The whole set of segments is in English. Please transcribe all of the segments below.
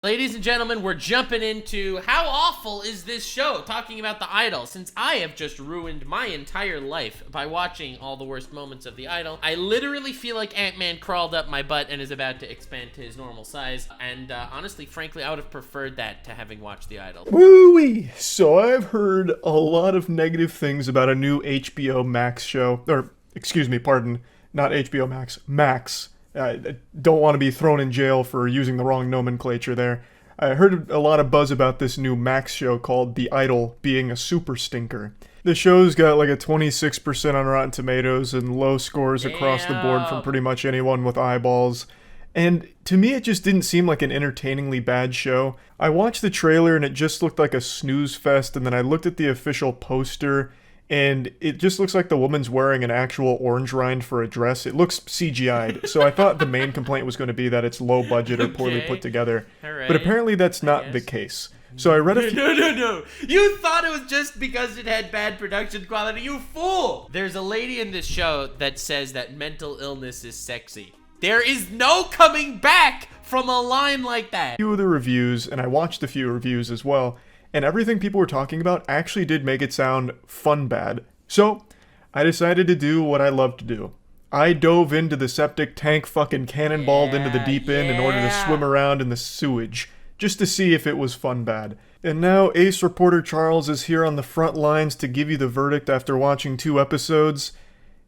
Ladies and gentlemen, we're jumping into how awful is this show, talking about The Idol. Since I have just ruined my entire life by watching all the worst moments of The Idol, I literally feel like Ant-Man crawled up my butt and is about to expand to his normal size. And honestly, frankly, I would have preferred that to having watched The Idol. Woo-wee! So I've heard a lot of negative things about a new HBO Max show. Or, excuse me, pardon, not HBO Max, Max. I don't want to be thrown in jail for using the wrong nomenclature there. I heard a lot of buzz about this new Max show called The Idol being a super stinker. The show's got like a 26% on Rotten Tomatoes and low scores across the board from pretty much anyone with eyeballs. And to me, it just didn't seem like an entertainingly bad show. I watched the trailer and it just looked like a snooze fest, and then I looked at the official poster and it just looks like the woman's wearing an actual orange rind for a dress. It looks CGI'd, so I thought the main complaint was going to be that it's low budget or poorly put together. Right. But apparently that's not the case. So I read a few... No. You thought it was just because it had bad production quality, you fool! There's a lady in this show that says that mental illness is sexy. There is no coming back from a line like that. A few of the reviews, and I watched a few reviews as well, and everything people were talking about actually did make it sound fun bad. So, I decided to do what I love to do. I dove into the septic tank, fucking cannonballed into the deep end in order to swim around in the sewage, just to see if it was fun bad. And now Ace Reporter Charles is here on the front lines to give you the verdict after watching 2 episodes.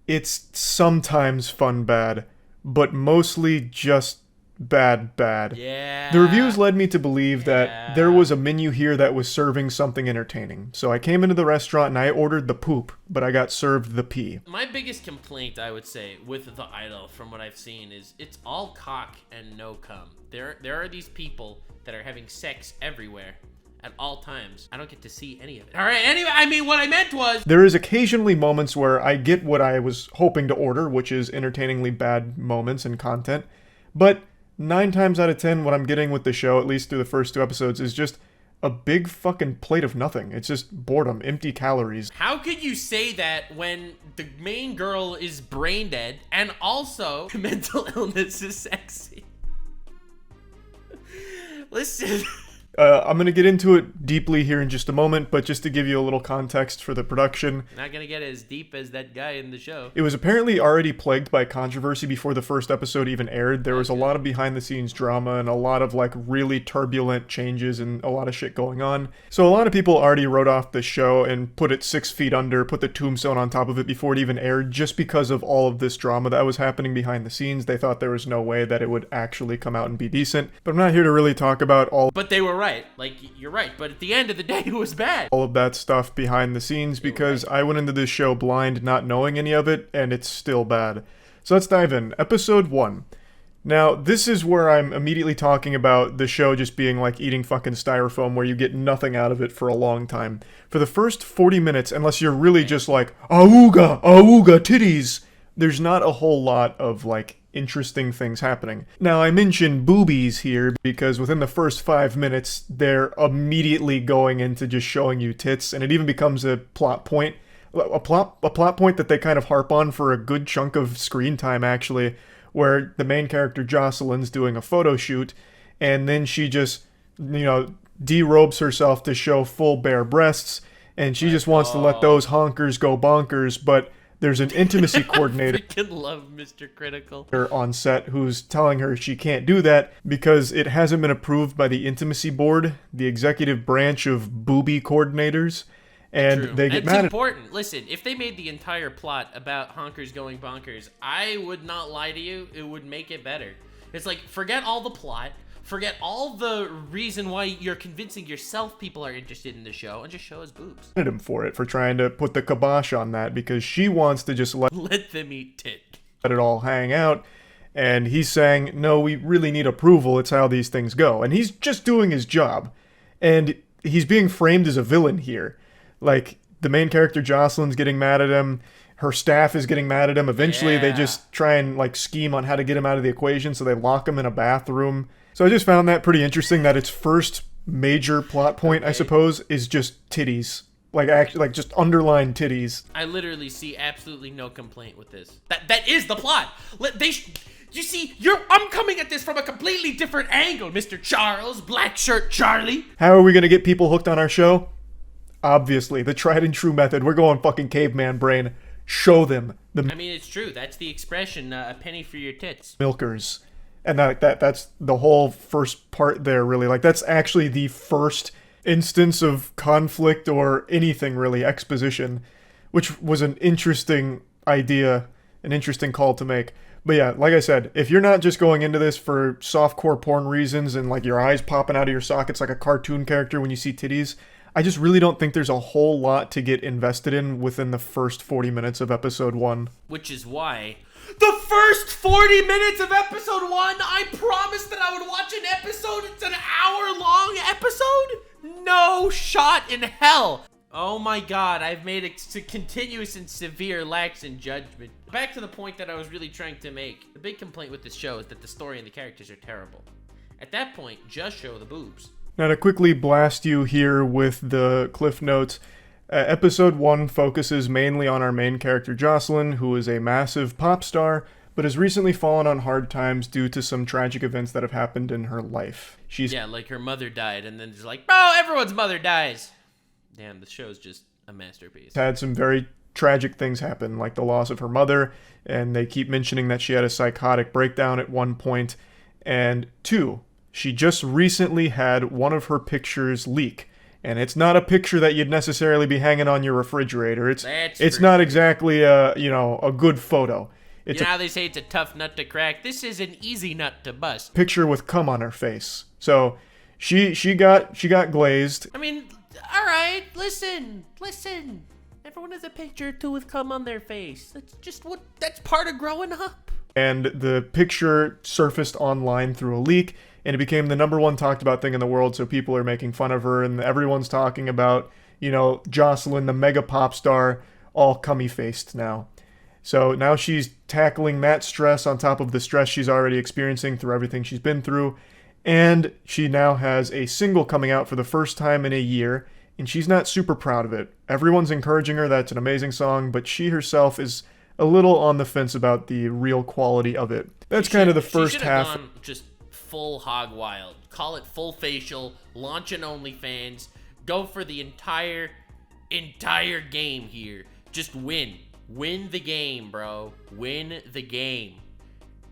It's sometimes fun bad, but mostly just bad. Yeah. The reviews led me to believe that there was a menu here that was serving something entertaining. So I came into the restaurant and I ordered the poop, but I got served the pee. My biggest complaint, I would say, with The Idol, from what I've seen, is it's all cock and no cum. There are these people that are having sex everywhere at all times. I don't get to see any of it. All right, anyway, I mean, what I meant was... There is occasionally moments where I get what I was hoping to order, which is entertainingly bad moments and content, but 9 times out of 10, what I'm getting with the show, at least through the first 2 episodes, is just a big fucking plate of nothing. It's just boredom, empty calories. How could you say that when the main girl is brain dead and also mental illness is sexy? Listen... I'm going to get into it deeply here in just a moment, but just to give you a little context for the production. Not going to get as deep as that guy in the show. It was apparently already plagued by controversy before the first episode even aired. There was a lot of behind-the-scenes drama and a lot of, like, really turbulent changes and a lot of shit going on. So a lot of people already wrote off the show and put it 6 feet under, put the tombstone on top of it before it even aired, just because of all of this drama that was happening behind the scenes. They thought there was no way that it would actually come out and be decent. But I'm not here to really talk about all... But they were right. Like, you're right. But at the end of the day, it was bad. All of that stuff behind the scenes, because I went into this show blind, not knowing any of it, and it's still bad. So let's dive in. Episode 1. Now, this is where I'm immediately talking about the show just being like eating fucking styrofoam, where you get nothing out of it for a long time. For the first 40 minutes, unless you're really just like, awooga, titties, there's not a whole lot of, like, interesting things happening. Now, I mention boobies here because within the first 5 minutes, they're immediately going into just showing you tits, and it even becomes a plot point. A plot point that they kind of harp on for a good chunk of screen time, actually, where the main character, Jocelyn's doing a photo shoot, and then she just, derobes herself to show full bare breasts, and she just wants to let those honkers go bonkers, but there's an intimacy coordinator I freaking love Mr. Critical on set who's telling her she can't do that because it hasn't been approved by the intimacy board, the executive branch of booby coordinators, and they get mad. It's important. Listen, if they made the entire plot about honkers going bonkers, I would not lie to you, it would make it better. It's like, forget all the plot, forget all the reason why you're convincing yourself people are interested in the show, and just show us boobs. Him for trying to put the kibosh on that, because she wants to just let them eat tit. Let it all hang out, and he's saying, no, we really need approval, it's how these things go. And he's just doing his job, and he's being framed as a villain here. Like, the main character, Jocelyn's getting mad at him, her staff is getting mad at him, eventually they just try and, like, scheme on how to get him out of the equation, so they lock him in a bathroom. So I just found that pretty interesting that its first major plot point, I suppose, is just titties. Like just underlined titties. I literally see absolutely no complaint with this. That is the plot. You see, I'm coming at this from a completely different angle, Mr. Charles, Black Shirt Charlie. How are we gonna get people hooked on our show? Obviously, the tried and true method. We're going fucking caveman brain. Show them the I mean, it's true. That's the expression, a penny for your tits. milkers. And that's the whole first part there, really. Like, that's actually the first instance of conflict or anything, really, exposition, which was an interesting idea, an interesting call to make. But yeah, like I said, if you're not just going into this for softcore porn reasons and, like, your eyes popping out of your sockets like a cartoon character when you see titties, I just really don't think there's a whole lot to get invested in within the first 40 minutes of episode 1. Which is why the first 40 minutes of episode 1, I promised that I would watch an episode. It's an hour-long episode? No shot in hell. Oh my god, I've made a continuous and severe lax in judgment. Back to the point that I was really trying to make. The big complaint with this show is that the story and the characters are terrible. At that point, just show the boobs. Now, to quickly blast you here with the cliff notes, episode 1 focuses mainly on our main character Jocelyn, who is a massive pop star, but has recently fallen on hard times due to some tragic events that have happened in her life. Yeah, like her mother died, and then it's like, oh, everyone's mother dies. Damn, the show's just a masterpiece. Had some very tragic things happen, like the loss of her mother, and they keep mentioning that she had a psychotic breakdown at one point. And 2, she just recently had one of her pictures leak. And it's not a picture that you'd necessarily be hanging on your refrigerator. It's not exactly a good photo. It's you know how they say it's a tough nut to crack? This is an easy nut to bust. Picture with cum on her face. So she got glazed. I mean, all right, listen. Everyone has a picture or two with cum on their face. That's part of growing up. And the picture surfaced online through a leak, and it became the #1 talked about thing in the world, so people are making fun of her, and everyone's talking about, Jocelyn, the mega pop star, all cummy-faced now. So now she's tackling that stress on top of the stress she's already experiencing through everything she's been through, and she now has a single coming out for the first time in a year, and she's not super proud of it. Everyone's encouraging her, that's an amazing song, but she herself is a little on the fence about the real quality of it. That's kind of the first half. Gone just full hog wild. Call it full facial, launch an OnlyFans, go for the entire game here. Just win. Win the game, bro. Win the game.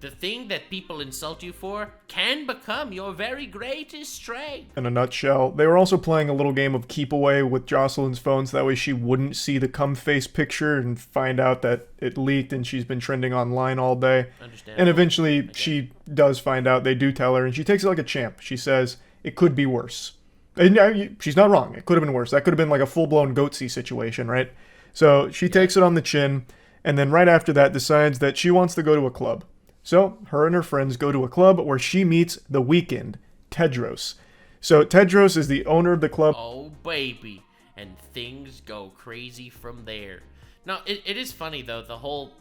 The thing that people insult you for can become your very greatest strength. In a nutshell, they were also playing a little game of keep away with Jocelyn's phone, so that way she wouldn't see the cum face picture and find out that it leaked and she's been trending online all day. And eventually she does find out, they do tell her, and she takes it like a champ. She says, it could be worse. And she's not wrong, it could have been worse. That could have been like a full-blown goatsy situation, right? So she takes it on the chin, and then right after that decides that she wants to go to a club. So, her and her friends go to a club where she meets the Weeknd, Tedros. So, Tedros is the owner of the club. Oh, baby. And things go crazy from there. Now, it is funny, though, the whole,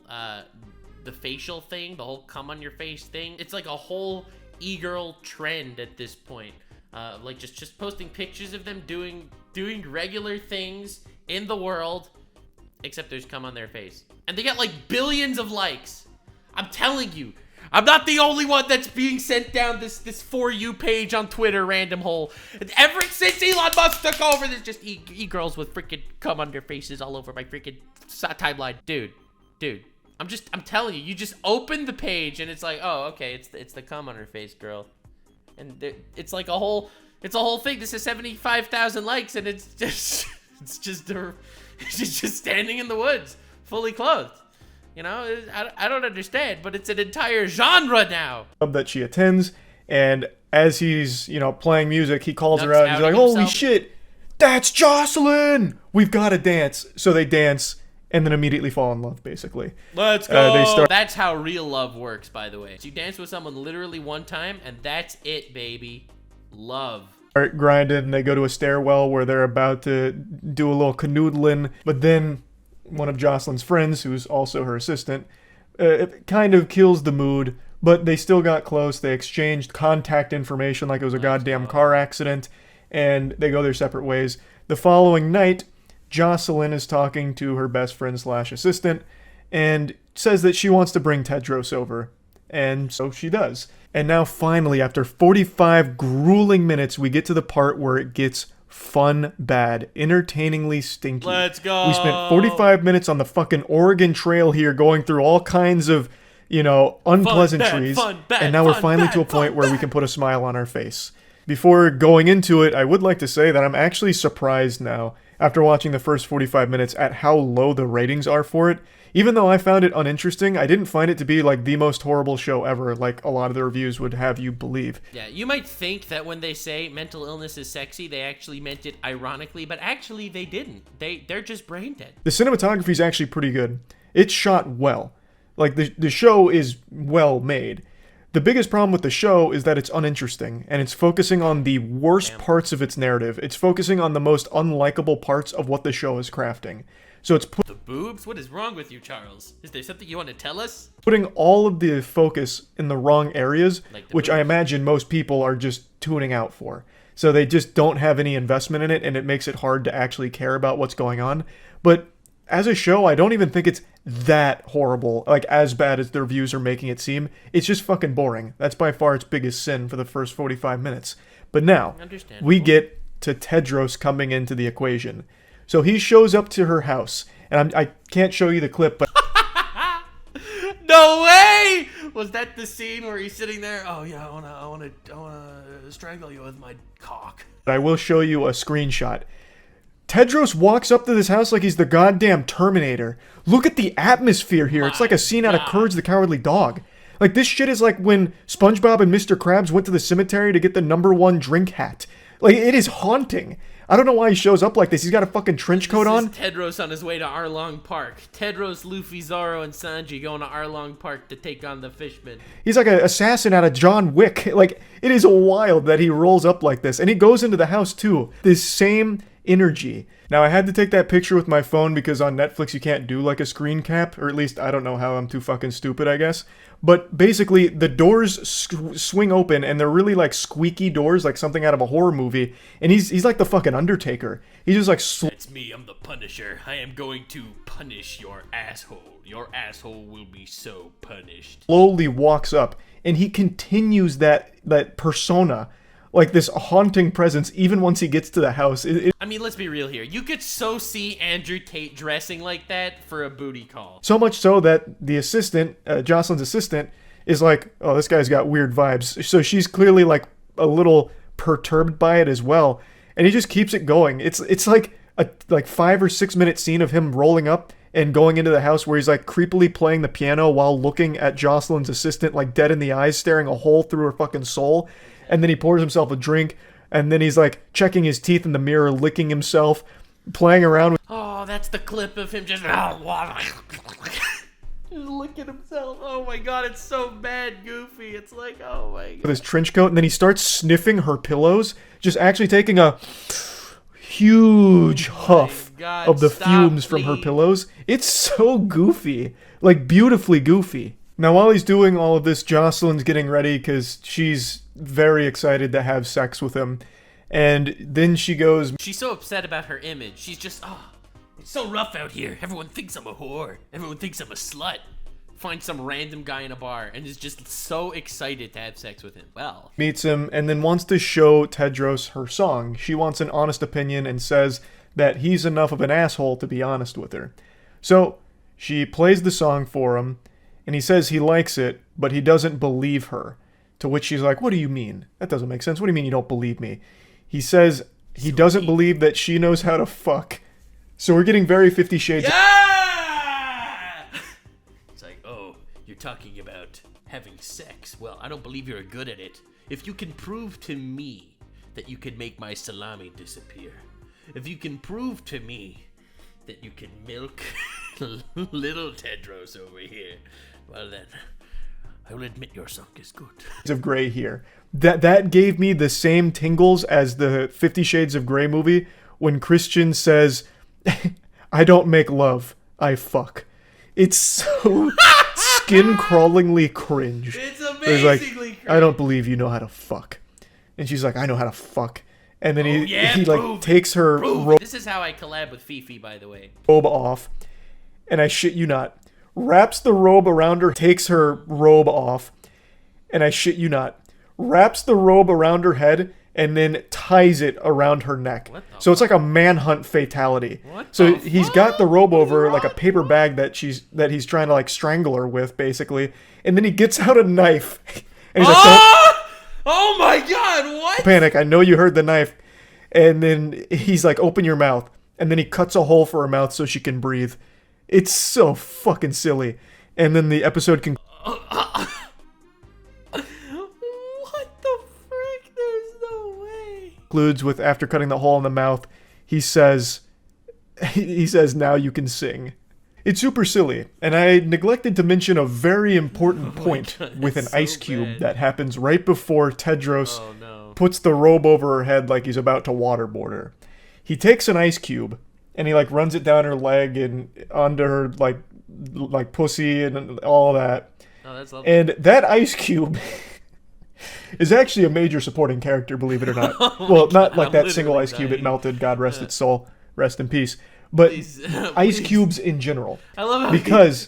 the facial thing, the whole cum on your face thing. It's like a whole e-girl trend at this point. Like, just posting pictures of them doing regular things in the world, except there's cum on their face. And they got, like, billions of likes. I'm telling you, I'm not the only one that's being sent down this For You page on Twitter, random hole. Ever since Elon Musk took over, there's just e-girls with freaking cum on their faces all over my freaking timeline. Dude, I'm telling you, you just open the page and it's like, oh, okay, it's the cum on her face girl. And it's like a whole thing. This is 75,000 likes and it's just she's just standing in the woods, fully clothed. I don't understand, but it's an entire genre now. That she attends, and as he's, playing music, he calls her out, and he's like, holy shit, that's Jocelyn! We've got to dance. So they dance, and then immediately fall in love, basically. Let's go! That's how real love works, by the way. So you dance with someone literally one time, and that's it, baby. Love. Start grinding, and they go to a stairwell where they're about to do a little canoodling, but then one of Jocelyn's friends, who's also her assistant, it kind of kills the mood, but they still got close. They exchanged contact information like it was a goddamn car accident, and they go their separate ways. The following night, Jocelyn is talking to her best friend / assistant, and says that she wants to bring Tedros over. And so she does. And now finally, after 45 grueling minutes, we get to the part where it gets fun bad, entertainingly stinky. Let's go. We spent 45 minutes on the fucking Oregon Trail here, going through all kinds of, unpleasantries. And now we're finally to a point where we can put a smile on our face. Before going into it, I would like to say that I'm actually surprised now, after watching the first 45 minutes, at how low the ratings are for it. Even though I found it uninteresting, I didn't find it to be like the most horrible show ever, like a lot of the reviews would have you believe. Yeah, you might think that when they say mental illness is sexy, they actually meant it ironically, but actually they didn't. They're just brain dead. The cinematography is actually pretty good. It's shot well. Like, the show is well made. The biggest problem with the show is that it's uninteresting, and it's focusing on the worst parts of its narrative. It's focusing on the most unlikable parts of what the show is crafting. So it's the boobs? What is wrong with you, Charles? Is there something you want to tell us? Putting all of the focus in the wrong areas, like which boobs. I imagine most people are just tuning out for. So they just don't have any investment in it, and it makes it hard to actually care about what's going on. But as a show, I don't even think it's that horrible, like as bad as the reviews are making it seem. It's just fucking boring. That's by far its biggest sin for the first 45 minutes. But now, we get to Tedros coming into the equation. So he shows up to her house, and I can't show you the clip, but... No way! Was that the scene where he's sitting there? Oh yeah, I wanna strangle you with my cock. I will show you a screenshot. Tedros walks up to this house like he's the goddamn Terminator. Look at the atmosphere here. It's like a scene out of Courage the Cowardly Dog. Like, this shit is like when SpongeBob and Mr. Krabs went to the cemetery to get the #1 drink hat. Like, it is haunting. I don't know why he shows up like this. He's got a fucking trench coat on. This is Tedros on his way to Arlong Park. Tedros, Luffy, Zoro, and Sanji going to Arlong Park to take on the Fishmen. He's like an assassin out of John Wick. Like, it is wild that he rolls up like this. And he goes into the house, too. This same energy. Now, I had to take that picture with my phone because on Netflix you can't do like a screen cap, or at least I don't know how. I'm too fucking stupid, I guess. But basically, the doors swing open, and they're really like squeaky doors, like something out of a horror movie. And he's like the fucking Undertaker. He's just like... That's me, I'm the Punisher. I am going to punish your asshole. Your asshole will be so punished. Slowly walks up, and he continues that persona. Like this haunting presence, even once he gets to the house. I mean, let's be real here. You could so see Andrew Tate dressing like that for a booty call. So much so that the assistant, Jocelyn's assistant, is like, oh, this guy's got weird vibes. So she's clearly like a little perturbed by it as well. And he just keeps it going. It's like a 5 or 6 minute scene of him rolling up and going into the house where he's like creepily playing the piano while looking at Jocelyn's assistant like dead in the eyes, staring a hole through her fucking soul. And then he pours himself a drink, and then he's like checking his teeth in the mirror, licking himself, playing around with... Oh, that's the clip of him just licking himself. Oh my god, it's so bad, Goofy. It's like, oh my god. With his trench coat, and then he starts sniffing her pillows, just actually taking a huge huff of the fumes from her pillows. It's so goofy, like beautifully goofy. Now, while he's doing all of this, Jocelyn's getting ready because she's very excited to have sex with him. And then she goes... She's so upset about her image. She's just, it's so rough out here. Everyone thinks I'm a whore. Everyone thinks I'm a slut. Find some random guy in a bar and is just so excited to have sex with him. Well... Meets him and then wants to show Tedros her song. She wants an honest opinion and says that he's enough of an asshole to be honest with her. So, she plays the song for him. And he says he likes it, but he doesn't believe her. To which she's like, what do you mean? That doesn't make sense. What do you mean you don't believe me? He says he doesn't believe that she knows how to fuck. So we're getting very 50 Shades... Yeah! It's like, oh, you're talking about having sex. Well, I don't believe you're good at it. If you can prove to me that you can make my salami disappear. If you can prove to me that you can milk little Tedros over here, well then, I will admit your song is good. Of Grey here. That gave me the same tingles as the 50 Shades of Grey movie when Christian says, I don't make love, I fuck. It's so skin-crawlingly cringe. It's amazingly cringe. I don't believe you know how to fuck. And she's like, I know how to fuck. And then he like takes her robe... This is how I collab with Fifi, by the way. ...robe off. And I shit you not, wraps the robe around her, takes her robe off, and I shit you not, wraps the robe around her head and then ties it around her neck. So it's like a manhunt fatality. So he's got the robe over like a paper bag that he's trying to like strangle her with, basically. And then he gets out a knife. And he's like, oh my god, what? Panic, I know you heard the knife. And then he's like, open your mouth. And then he cuts a hole for her mouth so she can breathe. It's so fucking silly. And then the episode can... concludes with, after cutting the hole in the mouth, he says, now you can sing. It's super silly, and I neglected to mention a very important point with an ice cube that happens right before Tedros puts the robe over her head like he's about to waterboard her. He takes an ice cube, and he like runs it down her leg and onto her like pussy and all that. Oh, that's lovely. And that ice cube is actually a major supporting character, believe it or not. Well, not like that single ice cube. It melted. God rest its soul. Rest in peace. But ice cubes in general. I love how because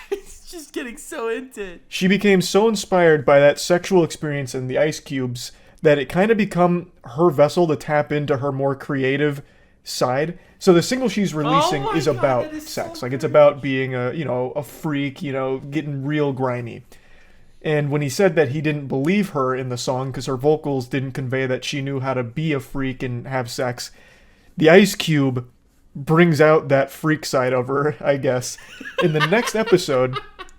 he's just getting so into it. She became so inspired by that sexual experience in the ice cubes that it kind of become her vessel to tap into her more creative side. So the single she's releasing is about sex. Like, it's about being a freak, getting real grimy. And when he said that he didn't believe her in the song because her vocals didn't convey that she knew how to be a freak and have sex, the Ice Cube brings out that freak side of her, I guess. In the next episode,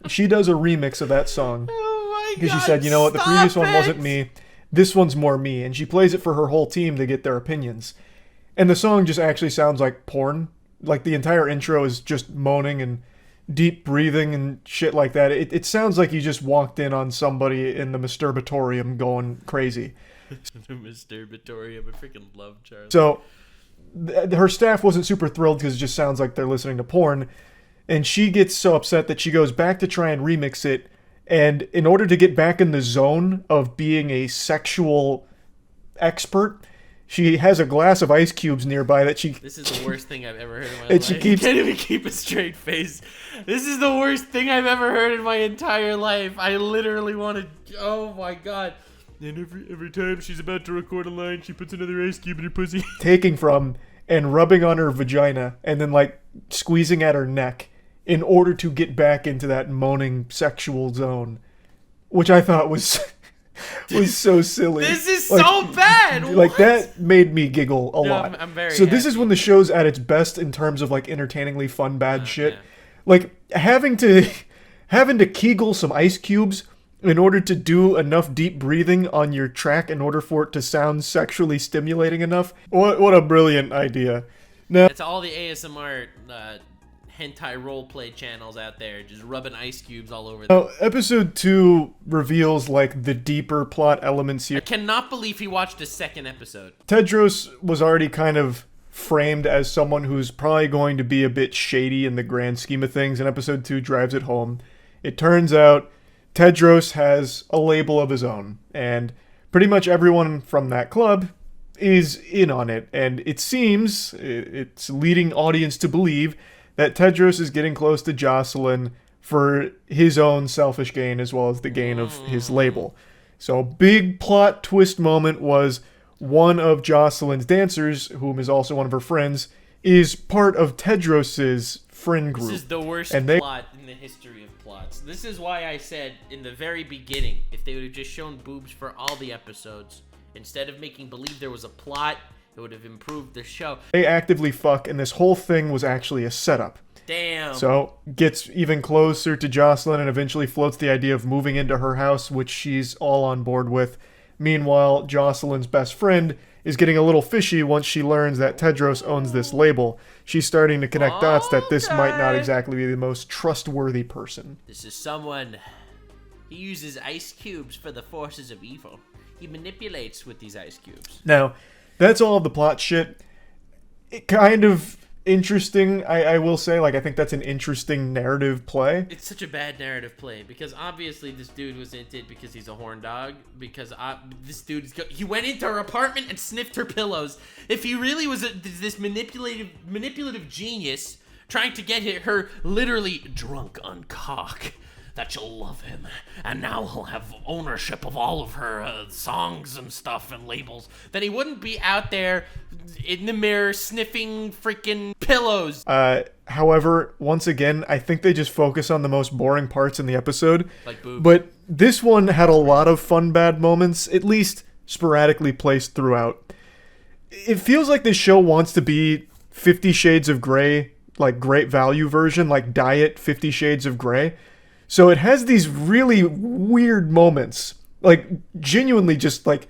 she does a remix of that song. Oh my god, because she said, you know what, the previous one wasn't me, this one's more me. And she plays it for her whole team to get their opinions. And the song just actually sounds like porn. Like, the entire intro is just moaning and deep breathing and shit like that. It sounds like you just walked in on somebody in the masturbatorium going crazy. The masturbatorium, I freaking love Charlie. So her staff wasn't super thrilled because it just sounds like they're listening to porn, and she gets so upset that she goes back to try and remix it, and in order to get back in the zone of being a sexual expert, she has a glass of ice cubes nearby that she... This is the worst thing I've ever heard in my and life. she keeps... I can't even keep a straight face. This is the worst thing I've ever heard in my entire life. I literally want to... Oh my god. And every time she's about to record a line, she puts another ice cube in her pussy. Taking from and rubbing on her vagina and then like squeezing at her neck in order to get back into that moaning sexual zone, which I thought was so silly. This is so bad. Like, that made me giggle a lot. I'm very so this happy. is when the show's at its best in terms of like entertainingly fun bad shit. Yeah. Like having to kegel some ice cubes in order to do enough deep breathing on your track in order for it to sound sexually stimulating enough. What a brilliant idea. Now, it's all the ASMR hentai roleplay channels out there just rubbing ice cubes all over them. Episode 2 reveals like the deeper plot elements here. I cannot believe he watched a second episode. Tedros was already kind of framed as someone who's probably going to be a bit shady in the grand scheme of things, and episode 2 drives it home. It turns out Tedros has a label of his own, and pretty much everyone from that club is in on it, and it seems, it's leading audience to believe that Tedros is getting close to Jocelyn for his own selfish gain as well as the gain of his label. So big plot twist moment was one of Jocelyn's dancers, whom is also one of her friends, is part of Tedros's friend group. This is the worst plot in the history of plots. This is why I said in the very beginning, if they would have just shown boobs for all the episodes, instead of making believe there was a plot, it would have improved the show. They actively fuck, and this whole thing was actually a setup. Damn. So, gets even closer to Jocelyn and eventually floats the idea of moving into her house, which she's all on board with. Meanwhile, Jocelyn's best friend is getting a little fishy once she learns that Tedros owns this label. She's starting to connect dots that this might not exactly be the most trustworthy person. This is someone... He uses ice cubes for the forces of evil. He manipulates with these ice cubes. Now, that's all of the plot shit. It kind of interesting, I will say. Like, I think that's an interesting narrative play. It's such a bad narrative play because obviously this dude was into it because he's a horn dog. Because this dude he went into her apartment and sniffed her pillows. If he really was this manipulative genius trying to get her literally drunk on cock, that she'll love him, and now he'll have ownership of all of her songs and stuff and labels, then he wouldn't be out there in the mirror sniffing freaking pillows. However, once again, I think they just focus on the most boring parts in the episode. Like boobs. But this one had a lot of fun bad moments, at least sporadically placed throughout. It feels like this show wants to be 50 Shades of Grey, like great value version, like diet 50 Shades of Grey. So it has these really weird moments, like genuinely just like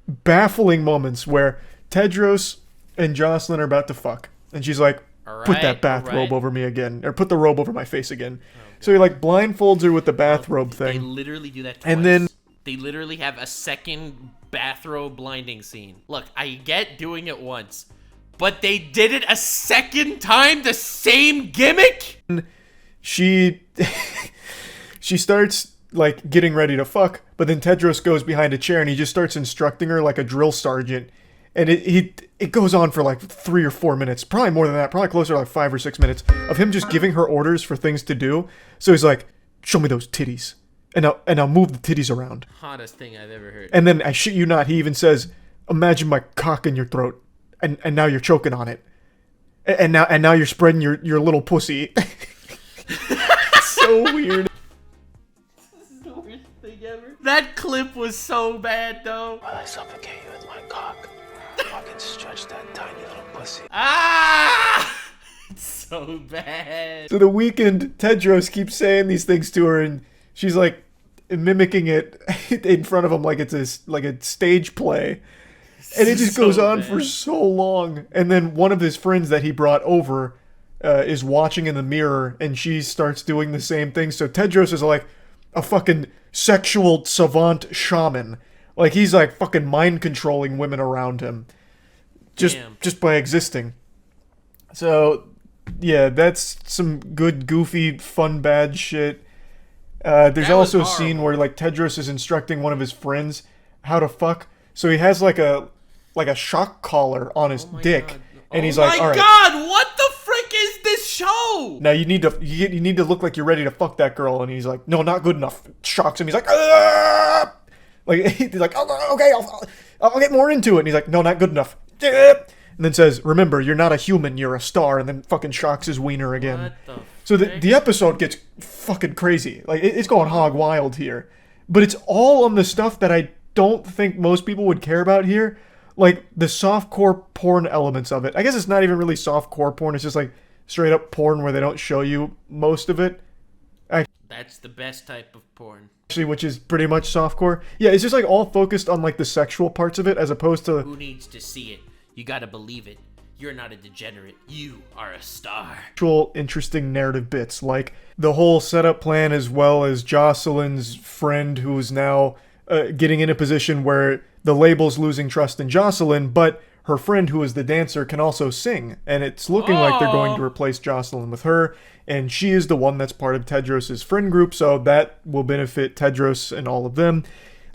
baffling moments where Tedros and Jocelyn are about to fuck. And she's like, put that bathrobe over me again, or put the robe over my face again. So he like blindfolds her with the bathrobe thing. They literally do that twice. And then they literally have a second bathrobe blinding scene. Look, I get doing it once, but they did it a second time, the same gimmick? She starts like getting ready to fuck, but then Tedros goes behind a chair and he just starts instructing her like a drill sergeant. And it goes on for like 3 or 4 minutes, probably more than that, probably closer to like 5 or 6 minutes of him just giving her orders for things to do. So he's like, show me those titties. And I'll move the titties around. Hottest thing I've ever heard. And then, I shit you not, he even says, imagine my cock in your throat. And now you're choking on it. And now you're spreading your little pussy. So weird. This is the worst thing ever. That clip was so bad, though. While I suffocate you with my cock, I can stretch that tiny little pussy. Ah! It's so bad. So the Weeknd, Tedros keeps saying these things to her, and she's like mimicking it in front of him like it's a stage play. And it just goes on for so long. And then one of his friends that he brought over is watching in the mirror, and she starts doing the same thing. So Tedros is like a fucking sexual savant shaman. Like, he's like fucking mind controlling women around him. Just by existing. So, yeah, that's some good, goofy, fun, bad shit. There's also a scene where like Tedros is instructing one of his friends how to fuck. So he has like a shock collar on his dick. God. And he's like, all right. Oh my god, what the frick is this show? Now you need to look like you're ready to fuck that girl. And he's like, no, not good enough. Shocks him. He's like, ah! Like, he's like, oh, okay, I'll get more into it. And he's like, no, not good enough. And then says, remember, you're not a human, you're a star. And then fucking shocks his wiener again. What the So the episode gets fucking crazy. Like, it's going hog wild here. But it's all on the stuff that I don't think most people would care about here. Like, the softcore porn elements of it. I guess it's not even really softcore porn. It's just, like, straight up porn where they don't show you most of it. That's the best type of porn. Actually, which is pretty much softcore. Yeah, it's just, like, all focused on, like, the sexual parts of it as opposed to... Who needs to see it? You gotta believe it. You're not a degenerate. You are a star. Actual interesting narrative bits, like the whole setup plan as well as Jocelyn's friend who is now getting in a position where the label's losing trust in Jocelyn, but her friend who is the dancer can also sing, and it's looking like they're going to replace Jocelyn with her, and she is the one that's part of Tedros' friend group, so that will benefit Tedros and all of them.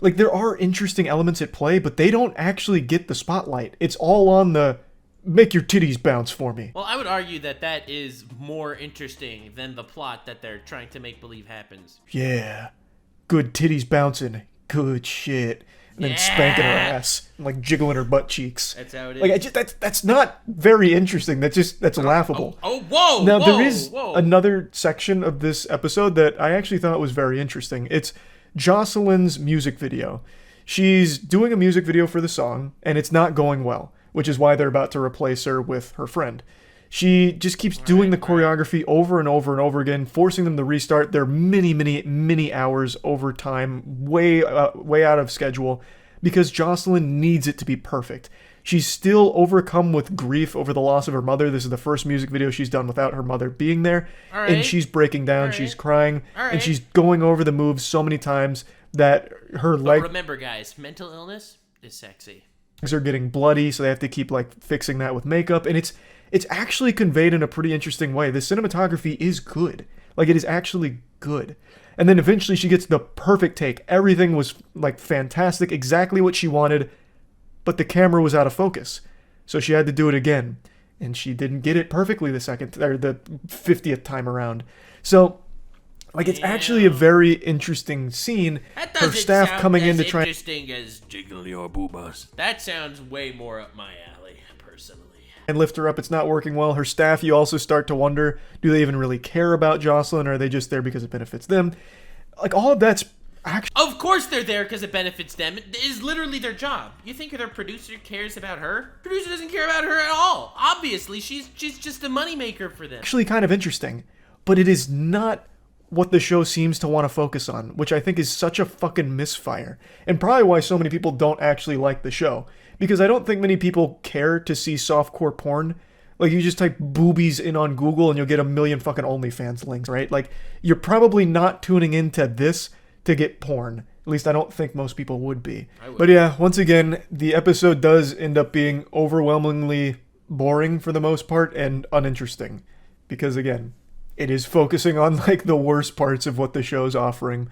Like, there are interesting elements at play, but they don't actually get the spotlight. It's all on the make your titties bounce for me. Well, I would argue that is more interesting than the plot that they're trying to make believe happens. Yeah. Good titties bouncing. Good shit. And then spanking her ass. And, like, jiggling her butt cheeks. That's how it is. Like, that's not very interesting. That's laughable. Whoa! Now, there is another section of this episode that I actually thought was very interesting. It's Jocelyn's music video. She's doing a music video for the song, and it's not going well, which is why they're about to replace her with her friend. She just keeps doing the choreography over and over and over again, forcing them to restart. They're many hours over time, way out of schedule, because Jocelyn needs it to be perfect. She's still overcome with grief over the loss of her mother. This is the first music video she's done without her mother being there. And she's breaking down, she's crying, and she's going over the moves so many times that her leg... But remember, guys, mental illness is sexy. Are getting bloody, so they have to keep like fixing that with makeup, and it's actually conveyed in a pretty interesting way. The cinematography is good. Like, it is actually good. And then eventually she gets the perfect take. Everything was like fantastic, exactly what she wanted, but the camera was out of focus. So she had to do it again, and she didn't get it perfectly the 50th time around. So Like, it's actually a very interesting scene. That Her doesn't staff sound coming in as to try. interesting as jiggle your boobas. That sounds way more up my alley, personally. And lift her up. It's not working well. Her staff, you also start to wonder, do they even really care about Jocelyn, or are they just there because it benefits them? Like, all of that's actually... Of course they're there because it benefits them. It is literally their job. You think their producer cares about her? Producer doesn't care about her at all. Obviously, she's just a moneymaker for them. actually kind of interesting, but it is not what the show seems to want to focus on, which I think is such a fucking misfire, and probably why so many people don't actually like the show, because I don't think many people care to see softcore porn. Like, you just type boobies in on Google and you'll get a million fucking OnlyFans links, right? Like, you're probably not tuning into this to get porn. At least I don't think most people would be. But yeah, once again, the episode does end up being overwhelmingly boring for the most part and uninteresting, because again, it is focusing on like the worst parts of what the show's offering.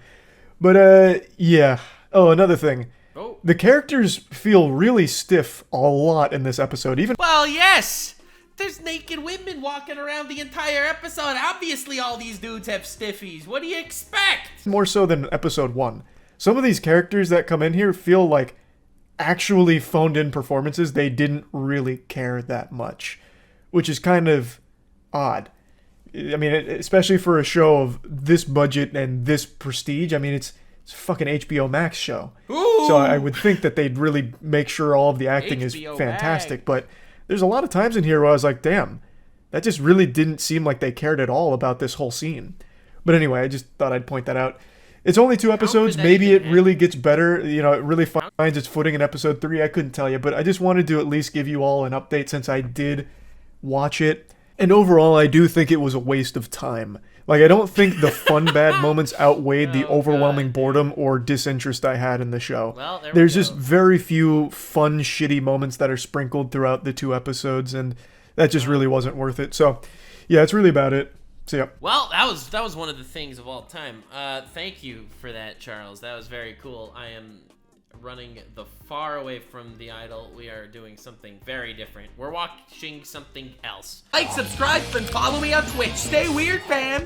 But yeah. Oh, another thing. Oh. The characters feel really stiff a lot in this episode. Even Well, yes! There's naked women walking around the entire episode. Obviously, all these dudes have stiffies. What do you expect? more so than episode 1. Some of these characters that come in here feel like actually phoned in performances. They didn't really care that much, which is kind of odd. I mean, especially for a show of this budget and this prestige. I mean, it's a fucking HBO Max show. Ooh. So I would think that they'd really make sure all of the acting is HBO fantastic. Max. But there's a lot of times in here where I was like, damn, that just really didn't seem like they cared at all about this whole scene. But anyway, I just thought I'd point that out. It's only 2 episodes. that Maybe it even really gets better. You know, it really finds its footing in episode 3. I couldn't tell you, but I just wanted to at least give you all an update since I did watch it. And overall, I do think it was a waste of time. Like, I don't think the fun bad moments outweighed the overwhelming boredom or disinterest I had in the show. Well, there we There's go. just very few fun, shitty moments that are sprinkled throughout the 2 episodes, and that just really wasn't worth it. So, yeah, that's really about it. So, yeah. Well, that was one of the things of all time. Thank you for that, Charles. That was very cool. I am running the far away from the idol. We are doing something very different. We're watching something else. Like, subscribe, and follow me on Twitch. Stay weird, fam.